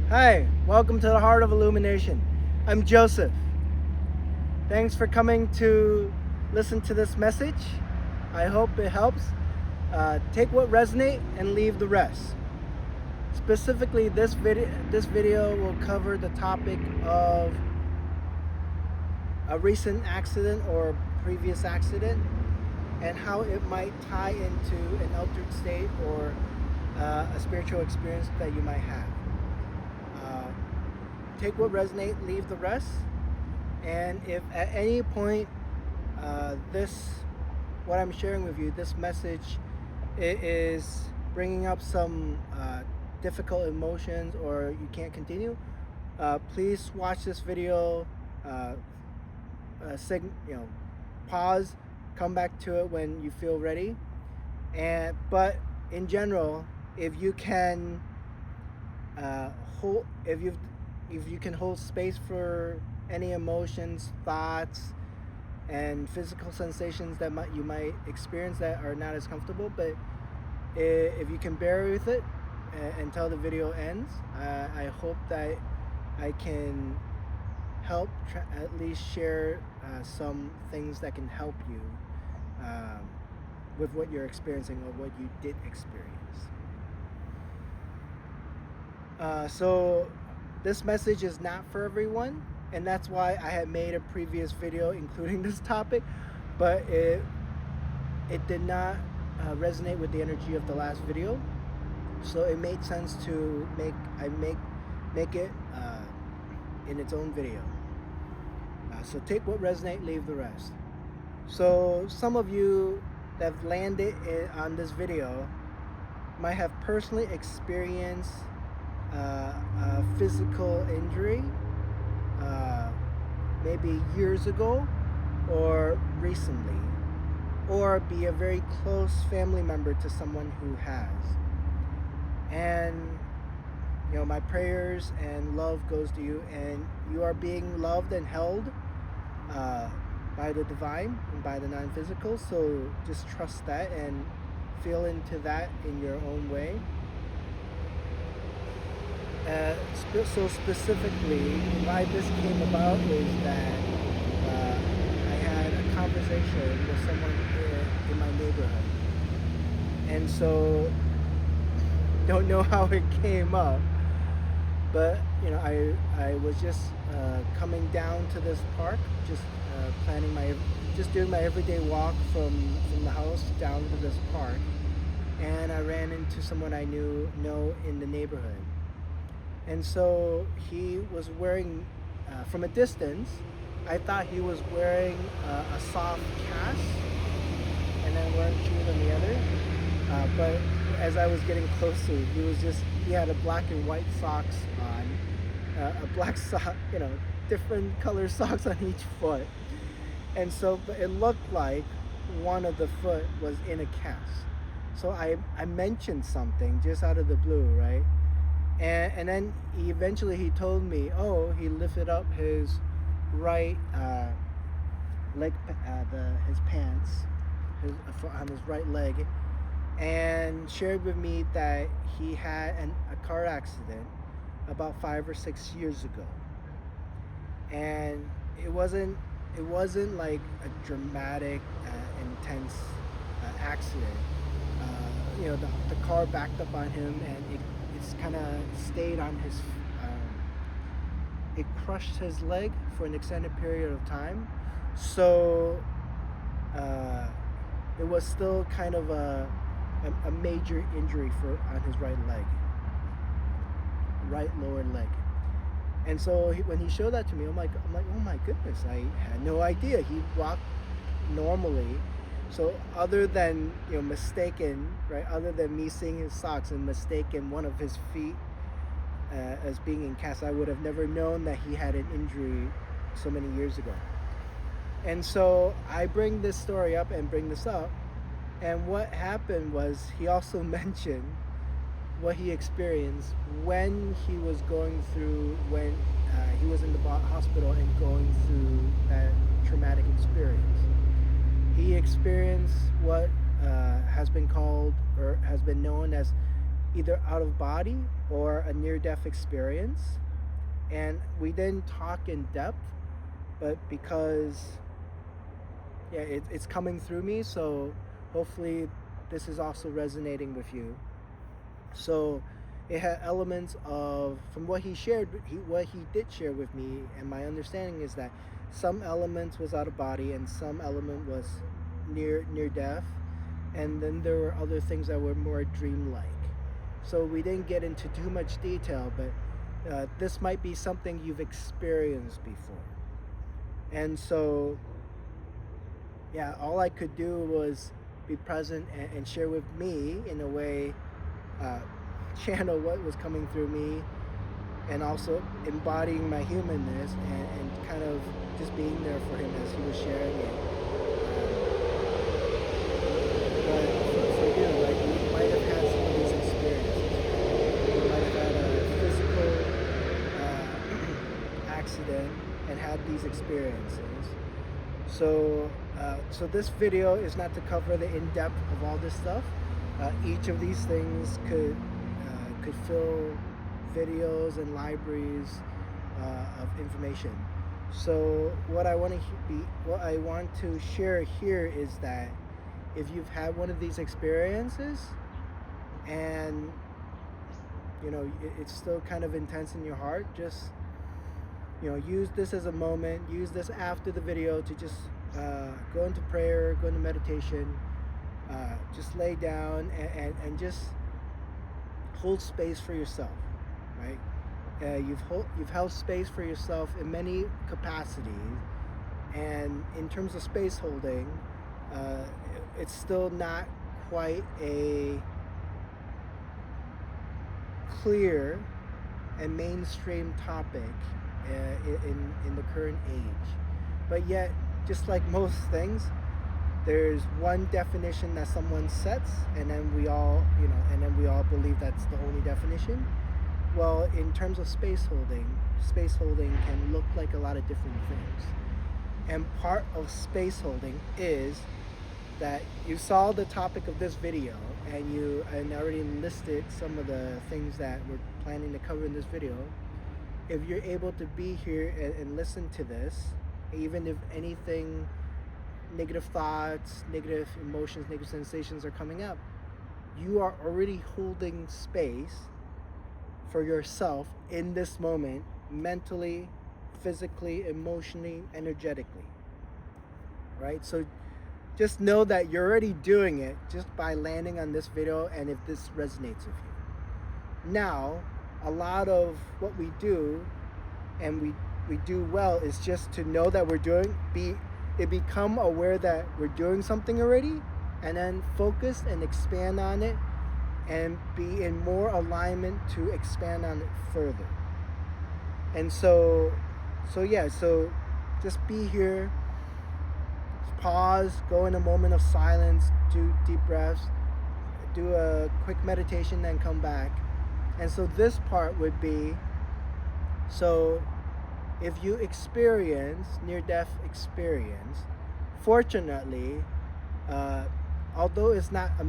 Hi, welcome to the Heart of Illumination. I'm Joseph. Thanks for coming to listen to this message. I hope it helps. Take what resonates and leave the rest. Specifically, this video will cover the topic of a recent accident or previous accident and how it might tie into an altered state or a spiritual experience that you might have. Take what resonates, leave the rest. And if at any point what I'm sharing with you, this message, it is bringing up some difficult emotions or you can't continue, please watch this video, pause, come back to it when you feel ready. But in general, if you can if you can hold space for any emotions, thoughts, and physical sensations that you might experience that are not as comfortable, but if you can bear with it until the video ends, I hope that I can help at least share some things that can help you with what you're experiencing or what you did experience. So this message is not for everyone, and that's why I had made a previous video including this topic, but it did not resonate with the energy of the last video, so it made sense to make it in its own video. So take what resonates, leave the rest. So some of you that have landed on this video might have personally experienced a physical injury, maybe years ago or recently, or be a very close family member to someone who has. And my prayers and love goes to you, and you are being loved and held by the divine and by the non-physical. So just trust that and feel into that in your own way. So specifically, why this came about is that I had a conversation with someone in my neighborhood, and so don't know how it came up, but I was just coming down to this park, just doing my everyday walk from the house down to this park, and I ran into someone I know in the neighborhood. And so he was wearing, from a distance, I thought he was wearing a soft cast and then wearing shoes on the other. But as I was getting closer, he had a black and white socks on, a black sock, different color socks on each foot. And so it looked like one of the foot was in a cast. So I mentioned something just out of the blue, right? And then eventually he told me, he lifted up his right leg, his pants, on his right leg, and shared with me that he had a car accident about 5 or 6 years ago, and it wasn't like a dramatic, intense accident. The car backed up on him, and it's kind of stayed on his, it crushed his leg for an extended period of time. So it was still kind of a major injury on his right lower leg. And so when he showed that to me, I'm like, oh my goodness, I had no idea. He walked normally. So other than mistaken, right? Other than me seeing his socks and mistaken one of his feet as being in cast, I would have never known that he had an injury so many years ago. And so I bring this story up, and what happened was he also mentioned what he experienced when he was he was in the hospital and going through that traumatic experience. He experienced what has been called or has been known as either out of body or a near-death experience. And we didn't talk in depth, but because it's coming through me, so hopefully this is also resonating with you. So it had elements of, from what he shared, what he did share with me, and my understanding is that some elements was out of body and some element was near death, and then there were other things that were more dreamlike. So we didn't get into too much detail, but this might be something you've experienced before. And so yeah, all I could do was be present and share with me in a way, uh, channel what was coming through me, and also embodying my humanness and kind of just being there for him as he was sharing it. But for you, like, you might have had some of these experiences. You might have had a physical accident and had these experiences. So this video is not to cover the in-depth of all this stuff. Each of these things could fill videos and libraries of information. So what I want to share here is that if you've had one of these experiences and it's still kind of intense in your heart, just use this as a moment, use this after the video to just go into prayer, go into meditation, just lay down and just hold space for yourself, right? You've held space for yourself in many capacities, and in terms of space holding, it's still not quite a clear and mainstream topic in the current age. But yet, just like most things, there's one definition that someone sets, and then we all believe that's the only definition. Well, in terms of space holding can look like a lot of different things. And part of space holding is that you saw the topic of this video, and I already listed some of the things that we're planning to cover in this video. If you're able to be here and listen to this, even if anything, negative thoughts, negative emotions, negative sensations are coming up, you are already holding space for yourself in this moment, mentally, physically, emotionally, energetically, right? So just know that you're already doing it just by landing on this video, and if this resonates with you. Now, a lot of what we do, and we do well, is just to know that become aware that we're doing something already, and then focus and expand on it, and be in more alignment to expand on it further. And so just be here, pause, go in a moment of silence, do deep breaths, do a quick meditation, then come back. And so this part would be, so if you experience near-death experience, fortunately, although it's not a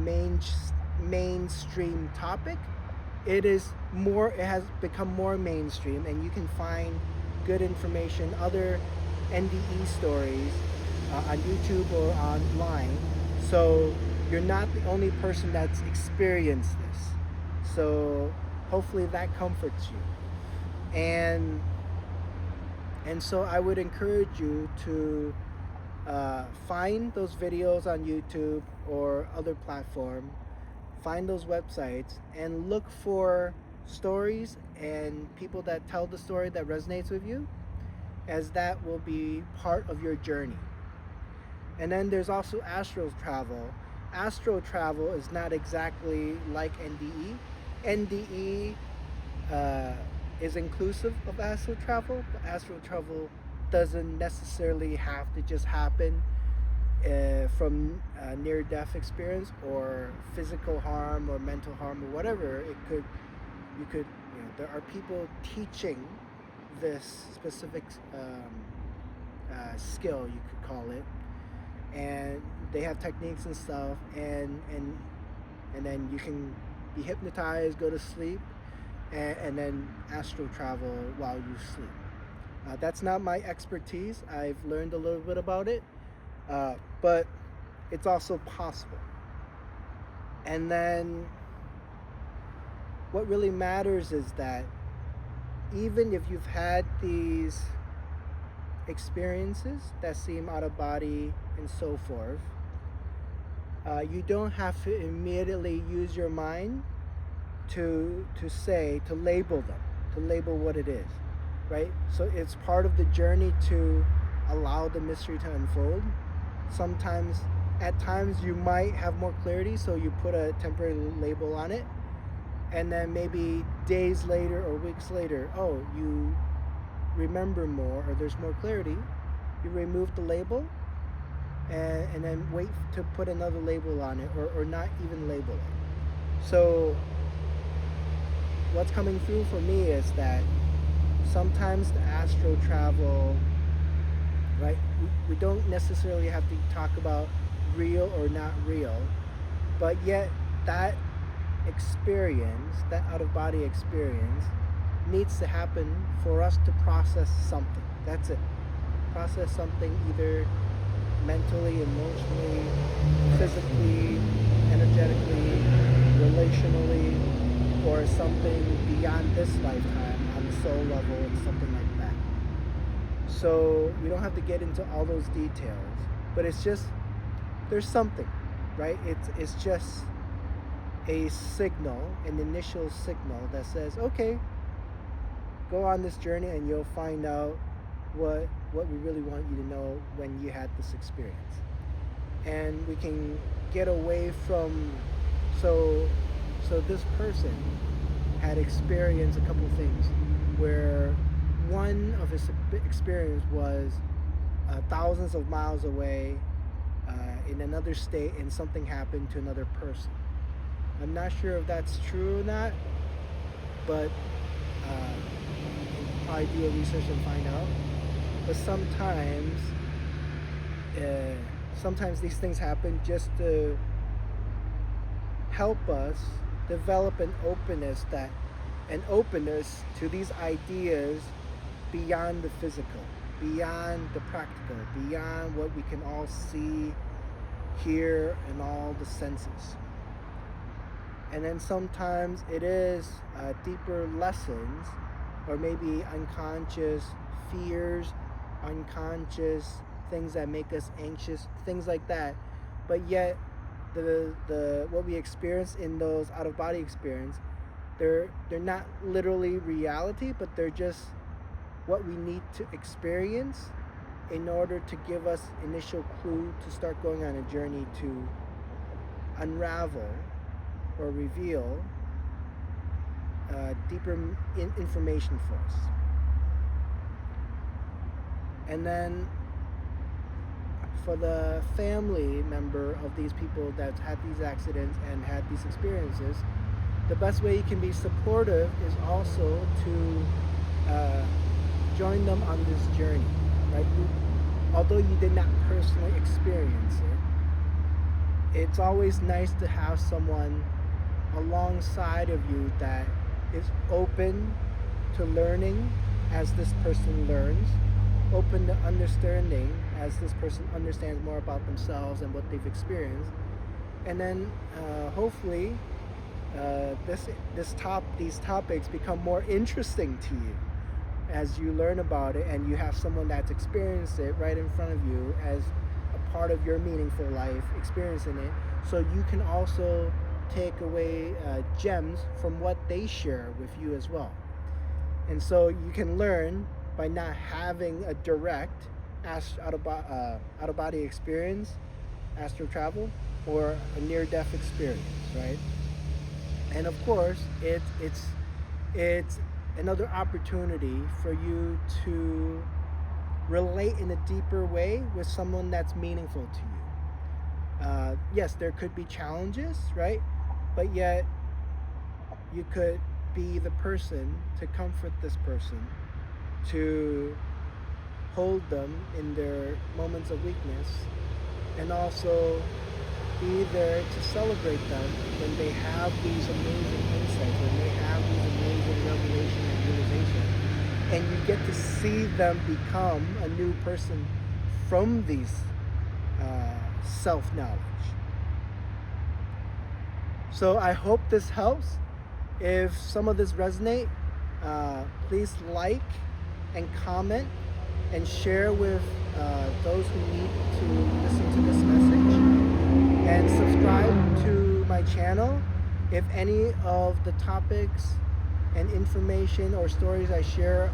mainstream topic, it has become more mainstream, and you can find good information, other NDE stories on YouTube or online. So you're not the only person that's experienced this. So hopefully that comforts you. And so I would encourage you to find those videos on YouTube or other platform, find those websites, and look for stories and people that tell the story that resonates with you, as that will be part of your journey. And then there's also astral travel. Astral travel is not exactly like NDE. NDE is inclusive of astral travel, but astral travel doesn't necessarily have to just happen from near-death experience or physical harm or mental harm or whatever. There are people teaching this specific skill, you could call it, and they have techniques and stuff, and then you can be hypnotized, go to sleep, and then astral travel while you sleep. That's not my expertise. I've learned a little bit about it, but it's also possible. And then what really matters is that even if you've had these experiences that seem out of body and so forth, you don't have to immediately use your mind to label them, to label what it is, right? So it's part of the journey to allow the mystery to unfold. Sometimes, at times, you might have more clarity, so you put a temporary label on it, and then maybe days later or weeks later, oh, you remember more, or there's more clarity. You remove the label, and then wait to put another label on it, or not even label it. So what's coming through for me is that sometimes the astral travel, right, we don't necessarily have to talk about real or not real, but yet that experience, that out-of-body experience, needs to happen for us to process something. That's it. Process something either mentally, emotionally, physically, energetically, relationally, or something beyond this lifetime on the soul level and something like that. So we don't have to get into all those details, but it's just, there's something, right? It's just a signal, an initial signal that says, okay, go on this journey and you'll find out what we really want you to know when you had this experience. And we can get away from, so this person had experienced a couple things where one of his experience was thousands of miles away in another state, and something happened to another person. I'm not sure if that's true or not, but probably do a research and find out. But sometimes these things happen just to help us develop an openness to these ideas beyond the physical, beyond the practical, beyond what we can all see, hear, and all the senses. And then sometimes it is deeper lessons, or maybe unconscious fears, unconscious things that make us anxious, things like that. But yet the what we experience in those out-of-body experience, they're not literally reality, but they're just what we need to experience in order to give us initial clue to start going on a journey to unravel or reveal deeper information for us. And then for the family member of these people that had these accidents and had these experiences, the best way you can be supportive is also to join them on this journey, right? Although you did not personally experience it, it's always nice to have someone alongside of you that is open to learning as this person learns, open to understanding as this person understands more about themselves and what they've experienced. And then hopefully these topics become more interesting to you as you learn about it, and you have someone that's experienced it right in front of you as a part of your meaningful life, experiencing it, so you can also take away gems from what they share with you as well. And so you can learn by not having a direct out-of-body experience, astral travel, or a near-death experience, right? And of course, it's another opportunity for you to relate in a deeper way with someone that's meaningful to you. Yes, there could be challenges, right? But yet, you could be the person to comfort this person, to hold them in their moments of weakness, and also be there to celebrate them when they have these amazing insights, when they have these amazing revelation and realization. And you get to see them become a new person from these self-knowledge. So I hope this helps. If some of this resonate, please like and comment and share with those who need to listen to this message, and subscribe to my channel if any of the topics and information or stories I share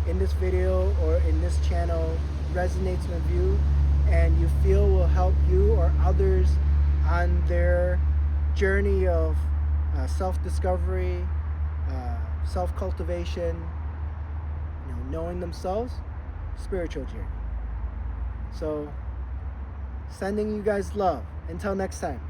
in this video or in this channel resonates with you and you feel will help you or others on their journey of self-discovery, self-cultivation, knowing themselves, spiritual journey. So, sending you guys love. Until next time.